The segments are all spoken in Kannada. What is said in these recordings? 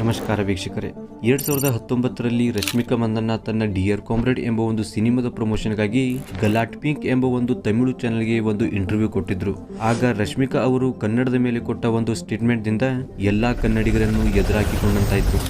ನಮಸ್ಕಾರ ವೀಕ್ಷಕರೇ. 2019ರಲ್ಲಿ ರಶ್ಮಿಕಾ ಮಂದಣ್ಣ ತನ್ನ ಡಿಯರ್ ಕಾಮ್ರೇಡ್ ಎಂಬ ಒಂದು ಸಿನಿಮಾದ ಪ್ರಮೋಷನ್ಗಾಗಿ ಗಲಾಟ್ ಪಿಂಕ್ ಎಂಬ ಒಂದು ತಮಿಳು ಚಾನೆಲ್ಗೆ ಒಂದು ಇಂಟರ್ವ್ಯೂ ಕೊಟ್ಟಿದ್ರು. ಆಗ ರಶ್ಮಿಕಾ ಅವರು ಕನ್ನಡದ ಮೇಲೆ ಕೊಟ್ಟ ಒಂದು ಸ್ಟೇಟ್ಮೆಂಟ್ ದಿಂದ ಎಲ್ಲಾ ಕನ್ನಡಿಗರನ್ನು ಎದುರಾಕಿಕೊಂಡಂತಾಯ್ತು.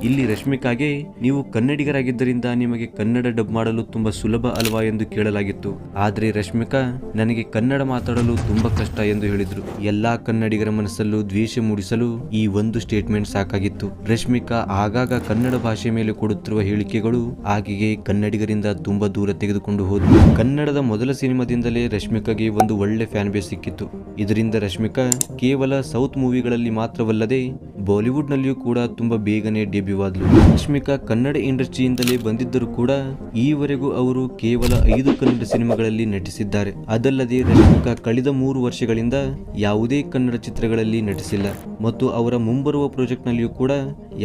ಇಲ್ಲಿ ರಶ್ಮಿಕಾಗೆ ನೀವು ಕನ್ನಡಿಗರಾಗಿದ್ದರಿಂದ ನಿಮಗೆ ಕನ್ನಡ ಡಬ್ ಮಾಡಲು ತುಂಬಾ ಸುಲಭ ಅಲ್ವಾ ಎಂದು ಕೇಳಲಾಗಿತ್ತು. ಆದ್ರೆ ರಶ್ಮಿಕಾ ನನಗೆ ಕನ್ನಡ ಮಾತಾಡಲು ತುಂಬಾ ಕಷ್ಟ ಎಂದು ಹೇಳಿದ್ರು. ಎಲ್ಲಾ ಕನ್ನಡಿಗರ ಮನಸ್ಸಲ್ಲೂ ದ್ವೇಷ ಮೂಡಿಸಲು ಈ ಒಂದು ಸ್ಟೇಟ್ಮೆಂಟ್ ಸಾಕಾಗಿತ್ತು. ರಶ್ಮಿಕಾ ಆಗಾಗ ಕನ್ನಡ ಭಾಷೆ ಮೇಲೆ ಕೊಡುತ್ತಿರುವ ಹೇಳಿಕೆಗಳು ಆಕೆಗೆ ಕನ್ನಡಿಗರಿಂದ ತುಂಬಾ ದೂರ ತೆಗೆದುಕೊಂಡು ಹೋದ್ವು. ಕನ್ನಡದ ಮೊದಲ ಸಿನಿಮಾದಿಂದಲೇ ರಶ್ಮಿಕಾಗೆ ಒಂದು ಒಳ್ಳೆ ಫ್ಯಾನ್ ಬೇಸ್ ಸಿಕ್ಕಿತ್ತು. ಇದರಿಂದ ರಶ್ಮಿಕಾ ಕೇವಲ ಸೌತ್ ಮೂವಿಗಳಲ್ಲಿ ಮಾತ್ರವಲ್ಲದೆ ಬಾಲಿವುಡ್ ನಲ್ಲಿಯೂ ಕೂಡ ತುಂಬಾ ಬೇಗನೆ ಡೆಬ್ಯೂ ಆದ್ಲು. ರಶ್ಮಿಕಾ ಕನ್ನಡ ಇಂಡಸ್ಟ್ರಿಯಿಂದಲೇ ಬಂದಿದ್ದರೂ ಕೂಡ ಈವರೆಗೂ ಅವರು ಕೇವಲ 5 ಕನ್ನಡ ಸಿನಿಮಾಗಳಲ್ಲಿ ನಟಿಸಿದ್ದಾರೆ. ಅದಲ್ಲದೆ ರಶ್ಮಿಕಾ ಕಳೆದ 3 ವರ್ಷಗಳಿಂದ ಯಾವುದೇ ಕನ್ನಡ ಚಿತ್ರಗಳಲ್ಲಿ ನಟಿಸಿಲ್ಲ ಮತ್ತು ಅವರ ಮುಂಬರುವ ಪ್ರಾಜೆಕ್ಟ್ ನಲ್ಲಿಯೂ ಕೂಡ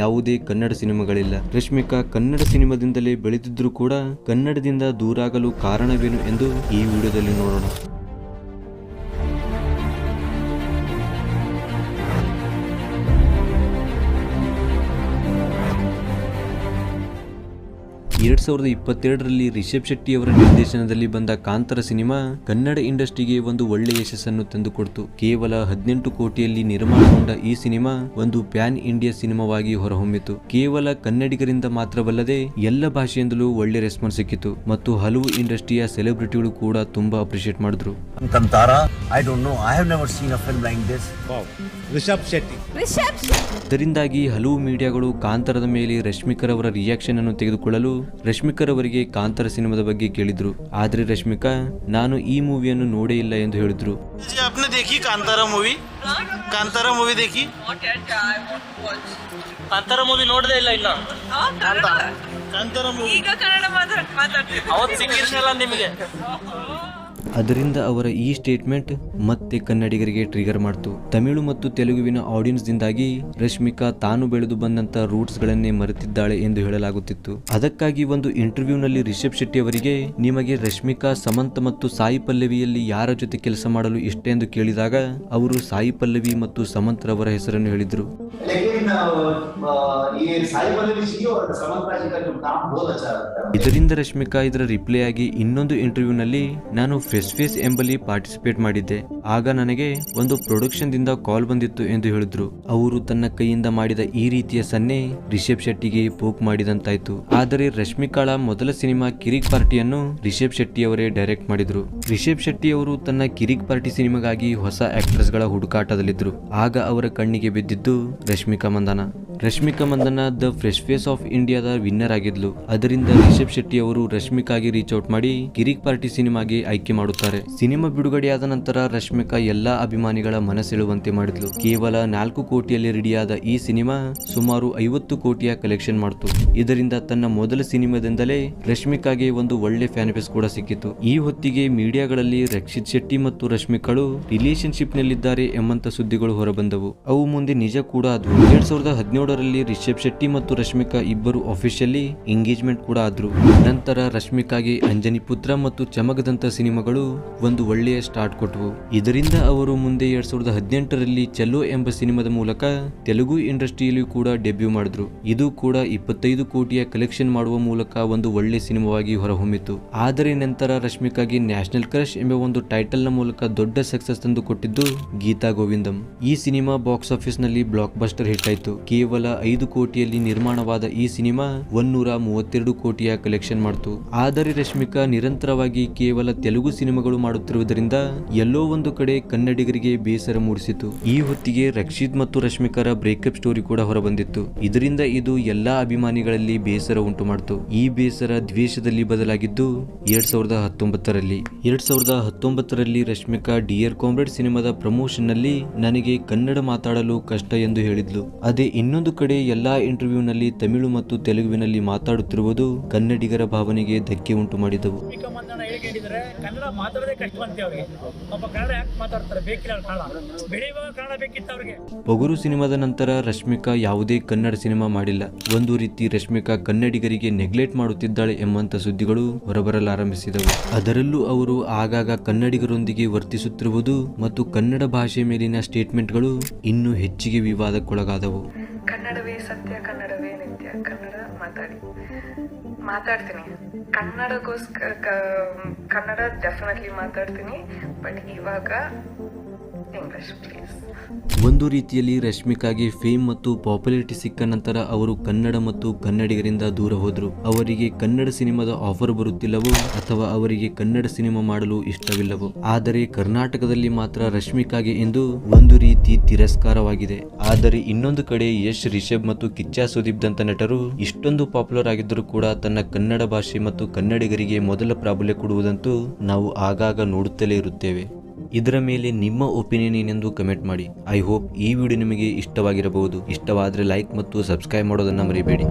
ಯಾವುದೇ ಕನ್ನಡ ಸಿನಿಮಾಗಳಿಲ್ಲ. ರಶ್ಮಿಕಾ ಕನ್ನಡ ಸಿನಿಮಾದಿಂದಲೇ ಬೆಳೆದಿದ್ದರೂ ಕೂಡ ಕನ್ನಡದಿಂದ ದೂರಾಗಲು ಕಾರಣವೇನು ಎಂದು ಈ ವಿಡಿಯೋದಲ್ಲಿ ನೋಡೋಣ. 2022ರಲ್ಲಿ ರಿಷಬ್ ಶೆಟ್ಟಿ ಅವರ ನಿರ್ದೇಶನದಲ್ಲಿ ಬಂದ ಕಾಂತಾರ ಸಿನಿಮಾ ಕನ್ನಡ ಇಂಡಸ್ಟ್ರಿಗೆ ಒಂದು ಒಳ್ಳೆ ಯಶಸ್ಸನ್ನು ತಂದುಕೊಡ್ತು. ಕೇವಲ 18 ಕೋಟಿಯಲ್ಲಿ ನಿರ್ಮಾಣಗೊಂಡ ಈ ಸಿನಿಮಾ ಒಂದು ಪ್ಯಾನ್ ಇಂಡಿಯಾ ಸಿನಿಮಾವಾಗಿ ಹೊರಹೊಮ್ಮಿತು. ಕೇವಲ ಕನ್ನಡಿಗರಿಂದ ಮಾತ್ರವಲ್ಲದೆ ಎಲ್ಲ ಭಾಷೆಯಿಂದಲೂ ಒಳ್ಳೆ ರೆಸ್ಪಾನ್ಸ್ ಸಿಕ್ಕಿತು ಮತ್ತು ಹಲವು ಇಂಡಸ್ಟ್ರಿಯ ಸೆಲೆಬ್ರಿಟಿಗಳು ಕೂಡ ತುಂಬಾ ಅಪ್ರಿಶಿಯೇಟ್ ಮಾಡಿದ್ರು. Kantara, I don't know, I have never seen a film like this. Wow. Rishabh Shetty. ಇದರಿಂದಾಗಿ ಹಲವು ಮೀಡಿಯಾಗಳು ಕಾಂತಾರದ ಮೇಲೆ ರಶ್ಮಿಕರವರ ರಿಯಾಕ್ಷನ್ ಅನ್ನು ತೆಗೆದುಕೊಳ್ಳಲು ರಶ್ಮಿಕರವರಿಗೆ ಕಾಂತಾರ ಸಿನಿಮಾದ ಬಗ್ಗೆ ಕೇಳಿದ್ರು. ಆದ್ರೆ ರಶ್ಮಿಕಾ ನಾನು ಈ ಮೂವಿಯನ್ನು ನೋಡೇ ಇಲ್ಲ ಎಂದು ಹೇಳಿದ್ರು. ಕಾಂತಾರ ಮೂವಿ देखी ಕಾಂತಾರ ಮೂವಿ ನೋಡದೇ ಇಲ್ಲ ಇನ್ನ ಕಾಂತಾರ ಮೂವಿ ಈಗ ಕನ್ನಡ ಮಾತಾಡ್ತೀವಿ ಅವತ್ತು ಸಿಕ್ಕಿರಲ್ಲ ನಿಮಗೆ. ಅದರಿಂದ ಅವರ ಈ ಸ್ಟೇಟ್ಮೆಂಟ್ ಮತ್ತೆ ಕನ್ನಡಿಗರಿಗೆ ಟ್ರಿಗರ್ ಮಾಡ್ತು. ತಮಿಳು ಮತ್ತು ತೆಲುಗುವಿನ ಆಡಿಯನ್ಸ್ ದಿಂದಾಗಿ ರಶ್ಮಿಕಾ ತಾನು ಬೆಳೆದು ಬಂದಂತ ರೂಟ್ಸ್ ಗಳನ್ನೇ ಮರೆತಿದ್ದಾಳೆ ಎಂದು ಹೇಳಲಾಗುತ್ತಿತ್ತು. ಅದಕ್ಕಾಗಿ ಒಂದು ಇಂಟರ್ವ್ಯೂ ನಲ್ಲಿ ರಿಷಬ್ ಶೆಟ್ಟಿ ಅವರಿಗೆ ನಿಮಗೆ ರಶ್ಮಿಕಾ, ಸಮಂತ್ ಮತ್ತು ಸಾಯಿ ಪಲ್ಲವಿಯಲ್ಲಿ ಯಾರ ಜೊತೆ ಕೆಲಸ ಮಾಡಲು ಇಷ್ಟ ಎಂದು ಕೇಳಿದಾಗ ಅವರು ಸಾಯಿ ಪಲ್ಲವಿ ಮತ್ತು ಸಮಂತ್ ರವರ ಹೆಸರನ್ನು ಹೇಳಿದ್ರು. ಇದರಿಂದ ರಶ್ಮಿಕಾ ಇದರ ರಿಪ್ಲೈ ಆಗಿ ಇನ್ನೊಂದು ಇಂಟರ್ವ್ಯೂ ನಲ್ಲಿ ನಾನು ಫೇಸ್ ಎಂಬಲ್ಲಿ ಪಾರ್ಟಿಸಿಪೇಟ್ ಮಾಡಿದ್ದೆ. ಆಗ ನನಗೆ ಒಂದು ಪ್ರೊಡಕ್ಷನ್ ದಿಂದ ಕಾಲ್ ಬಂದಿತ್ತು ಎಂದು ಹೇಳಿದ್ರು. ಅವರು ತನ್ನ ಕೈಯಿಂದ ಮಾಡಿದ ಈ ರೀತಿಯ ಸನ್ನೆ ರಿಷಬ್ ಶೆಟ್ಟಿಗೆ ಪೋಕ್ ಮಾಡಿದಂತಾಯ್ತು. ಆದರೆ ರಶ್ಮಿಕಾಳ ಮೊದಲ ಸಿನಿಮಾ ಕಿರಿಕ್ ಪಾರ್ಟಿಯನ್ನು ರಿಷಬ್ ಶೆಟ್ಟಿ ಅವರೇ ಡೈರೆಕ್ಟ್ ಮಾಡಿದ್ರು. ರಿಷಬ್ ಶೆಟ್ಟಿ ಅವರು ತನ್ನ ಕಿರಿಕ್ ಪಾರ್ಟಿ ಸಿನಿಮಾಗಾಗಿ ಹೊಸ ಆಕ್ಟ್ರೆಸ್ ಗಳ ಹುಡುಕಾಟದಲ್ಲಿದ್ರು. ಆಗ ಅವರ ಕಣ್ಣಿಗೆ ಬಿದ್ದಿದ್ದು Rashmika Mandanna. Rashmika Mandanna the fresh face of ಇಂಡಿಯಾದ ವಿನ್ನರ್ ಆಗಿದ್ಲು. ಅದರಿಂದ ರಿಷಬ್ ಶೆಟ್ಟಿ ಅವರು ರಶ್ಮಿಕಾಗೆ ರೀಚ್ ಔಟ್ ಮಾಡಿ ಕಿರಿಕ್ ಪಾರ್ಟಿ ಸಿನಿಮಾಗೆ ಆಯ್ಕೆ ಮಾಡುತ್ತಾರೆ. ಸಿನಿಮಾ ಬಿಡುಗಡೆಯಾದ ನಂತರ ರಶ್ಮಿಕಾ ಎಲ್ಲಾ ಅಭಿಮಾನಿಗಳ ಮನಸೆಳುವಂತೆ ಮಾಡಿದ್ಲು. ಕೇವಲ 4 ಕೋಟಿಯಲ್ಲಿ ರೆಡಿಯಾದ ಈ ಸಿನಿಮಾ ಸುಮಾರು 50 ಕೋಟಿಯ ಕಲೆಕ್ಷನ್ ಮಾಡಿತು. ಇದರಿಂದ ತನ್ನ ಮೊದಲ ಸಿನಿಮಾದಿಂದಲೇ ರಶ್ಮಿಕಾಗೆ ಒಂದು ಒಳ್ಳೆ ಫ್ಯಾನ್ ಬೇಸ್ ಕೂಡ ಸಿಕ್ಕಿತು. ಈ ಹೊತ್ತಿಗೆ ಮೀಡಿಯಾಗಳಲ್ಲಿ ರಕ್ಷಿತ್ ಶೆಟ್ಟಿ ಮತ್ತು ರಶ್ಮಿಕಾಳು ರಿಲೇಶನ್ಶಿಪ್ ನಲ್ಲಿದ್ದಾರೆ ಎಂಬಂತ ಸುದ್ದಿಗಳು ಹೊರಬಂದವು. ಅವು ಮುಂದೆ ನಿಜ ಕೂಡ ಆದವು. 2017ರಲ್ಲಿ ರಿಷಬ್ ಶೆಟ್ಟಿ ಮತ್ತು ರಶ್ಮಿಕಾ ಇಬ್ಬರು ಅಫಿಷಿಯಲಿ ಎಂಗೇಜ್ಮೆಂಟ್ ಕೂಡ ಆದ್ರು. ನಂತರ ರಶ್ಮಿಕಾಗೆ ಅಂಜನಿ ಪುತ್ರ ಮತ್ತು ಚಮಕದಂತ ಸಿನಿಮಾಗಳು ಒಂದು ಒಳ್ಳೆಯ ಸ್ಟಾರ್ಟ್ ಕೊಟ್ಟವು. ಇದರಿಂದ ಅವರು ಮುಂದೆ 2018ರಲ್ಲಿ ಚಲೋ ಎಂಬ ಸಿನಿಮಾದ ಮೂಲಕ ತೆಲುಗು ಇಂಡಸ್ಟ್ರಿಯಲ್ಲಿಯೂ ಕೂಡ ಡೆಬ್ಯೂ ಮಾಡಿದ್ರು. ಇದು ಕೂಡ 25 ಕೋಟಿಯ ಕಲೆಕ್ಷನ್ ಮಾಡುವ ಮೂಲಕ ಒಂದು ಒಳ್ಳೆ ಸಿನಿಮಾವಾಗಿ ಹೊರಹೊಮ್ಮಿತು. ಆದರೆ ನಂತರ ರಶ್ಮಿಕಾಗೆ ನ್ಯಾಷನಲ್ ಕ್ರಶ್ ಎಂಬ ಒಂದು ಟೈಟಲ್ ನ ಮೂಲಕ ದೊಡ್ಡ ಸಕ್ಸಸ್ ತಂದು ಕೊಟ್ಟಿದ್ದು ಗೀತಾ ಗೋವಿಂದಂ. ಈ ಸಿನಿಮಾ ಬಾಕ್ಸ್ ಆಫೀಸ್ ನಲ್ಲಿ ಬ್ಲಾಕ್ ಬಸ್ಟರ್ ಹಿಟ್ ಆಯ್ತು. ಕೇವಲ 5 ಕೋಟಿಯಲ್ಲಿ ನಿರ್ಮಾಣವಾದ ಈ ಸಿನಿಮಾ 132 ಕೋಟಿಯ ಕಲೆಕ್ಷನ್ ಮಾಡಿತು. ಆದರೆ ರಶ್ಮಿಕಾ ನಿರಂತರವಾಗಿ ಕೇವಲ ತೆಲುಗು ಸಿನಿಮಾಗಳು ಮಾಡುತ್ತಿರುವುದರಿಂದ ಎಲ್ಲೋ ಒಂದು ಕಡೆ ಕನ್ನಡಿಗರಿಗೆ ಬೇಸರ ಮೂಡಿಸಿತು. ಈ ಹೊತ್ತಿಗೆ ರಕ್ಷಿತ್ ಮತ್ತು ರಶ್ಮಿಕಾರ ಬ್ರೇಕಪ್ ಸ್ಟೋರಿ ಕೂಡ ಹೊರಬಂದಿತ್ತು. ಇದರಿಂದ ಇದು ಎಲ್ಲಾ ಅಭಿಮಾನಿಗಳಲ್ಲಿ ಬೇಸರ ಉಂಟು ಮಾಡಿತು. ಈ ಬೇಸರ ದ್ವೇಷದಲ್ಲಿ ಬದಲಾಗಿದ್ದು 2019ರಲ್ಲಿ. 2019ರಲ್ಲಿ ರಶ್ಮಿಕಾ ಡಿಯರ್ ಕಾಮ್ರೇಡ್ ಸಿನಿಮಾದ ಪ್ರಮೋಷನ್ ನಲ್ಲಿ ನನಗೆ ಕನ್ನಡ ಮಾತಾಡಲು ಕಷ್ಟ ಎಂದು ಹೇಳಿದ್ಲು. ಅದೇ ಇನ್ನೊಂದು ಇನ್ನೊಂದು ಕಡೆ ಎಲ್ಲಾ ಇಂಟರ್ವ್ಯೂನಲ್ಲಿ ತಮಿಳು ಮತ್ತು ತೆಲುಗುವಿನಲ್ಲಿ ಮಾತಾಡುತ್ತಿರುವುದು ಕನ್ನಡಿಗರ ಭಾವನೆಗೆ ಧಕ್ಕೆ ಉಂಟು ಮಾಡಿದವು. ಕನ್ನಡ ಮಾತಾಡೋದೇ ಕಷ್ಟ ಅಂತೆ ಅವ್ರಿಗೆ. ಪಾಪ ಕನ್ನಡ ಯಾಕೆ ಮಾತಾಡ್ತಾರೆ, ಬೇಕಿಲ್ಲ ಕನ್ನಡ, ಬೆಳೆಯುವಾಗ ಕನ್ನಡ ಬೇಕಿತ್ತು ಅವ್ರಿಗೆ. ಪೊಗರು ಸಿನಿಮಾದ ನಂತರ ರಶ್ಮಿಕಾ ಯಾವುದೇ ಕನ್ನಡ ಸಿನಿಮಾ ಮಾಡಿಲ್ಲ. ಒಂದು ರೀತಿ ರಶ್ಮಿಕಾ ಕನ್ನಡಿಗರಿಗೆ ನೆಗ್ಲೆಕ್ಟ್ ಮಾಡುತ್ತಿದ್ದಾಳೆ ಎಂಬಂತ ಸುದ್ದಿಗಳು ಹೊರಬರಲಾರಂಭಿಸಿದವು. ಅದರಲ್ಲೂ ಅವರು ಆಗಾಗ ಕನ್ನಡಿಗರೊಂದಿಗೆ ವರ್ತಿಸುತ್ತಿರುವುದು ಮತ್ತು ಕನ್ನಡ ಭಾಷೆ ಮೇಲಿನ ಸ್ಟೇಟ್ಮೆಂಟ್ಗಳು ಇನ್ನೂ ಹೆಚ್ಚಿಗೆ ವಿವಾದಕ್ಕೊಳಗಾದವು. ಕನ್ನಡವೇ ಸತ್ಯ, ಕನ್ನಡವೇ ನಿತ್ಯ, ಕನ್ನಡ ಮಾತಾಡ್ತೀನಿ, ಕನ್ನಡ ಡೆಫಿನೆಟ್ಲಿ ಮಾತಾಡ್ತೀನಿ, ಬಟ್ ಇವಾಗ ಇಂಗ್ಲಿಷ್ ಪ್ಲೀಸ್. ಒಂದು ರೀತಿಯಲ್ಲಿ ರಶ್ಮಿಕಾಗೆ ಫೇಮ್ ಮತ್ತು ಪಾಪ್ಯುಲಾರಿಟಿ ಸಿಕ್ಕ ನಂತರ ಅವರು ಕನ್ನಡ ಮತ್ತು ಕನ್ನಡಿಗರಿಂದ ದೂರ ಹೋದ್ರು. ಅವರಿಗೆ ಕನ್ನಡ ಸಿನಿಮಾದ ಆಫರ್ ಬರುತ್ತಿಲ್ಲವೋ ಅಥವಾ ಅವರಿಗೆ ಕನ್ನಡ ಸಿನಿಮಾ ಮಾಡಲು ಇಷ್ಟವಿಲ್ಲವೋ. ಆದರೆ ಕರ್ನಾಟಕದಲ್ಲಿ ಮಾತ್ರ ರಶ್ಮಿಕಾಗೆ ಎಂದು ಒಂದು ರೀತಿ ತಿರಸ್ಕಾರವಾಗಿದೆ. ಆದರೆ ಇನ್ನೊಂದು ಕಡೆ ಯಶ್, ರಿಷಬ್ ಮತ್ತು ಕಿಚ್ಚ ಸುದೀಪ್ ದಂತ ನಟರು ಇಷ್ಟೊಂದು ಪಾಪ್ಯುಲರ್ ಆಗಿದ್ದರೂ ಕೂಡ ತನ್ನ ಕನ್ನಡ ಭಾಷೆ ಮತ್ತು ಕನ್ನಡಿಗರಿಗೆ ಮೊದಲ ಪ್ರಾಬಲ್ಯ ಕೊಡುವುದಂತೂ ನಾವು ಆಗಾಗ ನೋಡುತ್ತಲೇ ಇರುತ್ತೇವೆ. ಇದರ ಮೇಲೆ ನಿಮ್ಮ ಒಪಿನಿಯನ್ ಏನೆಂದು ಕಮೆಂಟ್ ಮಾಡಿ. ಐ ಹೋಪ್ ಈ ವಿಡಿಯೋ ನಿಮಗೆ ಇಷ್ಟವಾಗಿರಬಹುದು. ಇಷ್ಟವಾದರೆ ಲೈಕ್ ಮತ್ತು ಸಬ್ಸ್ಕ್ರೈಬ್ ಮಾಡೋದನ್ನು ಮರಿಬೇಡಿ.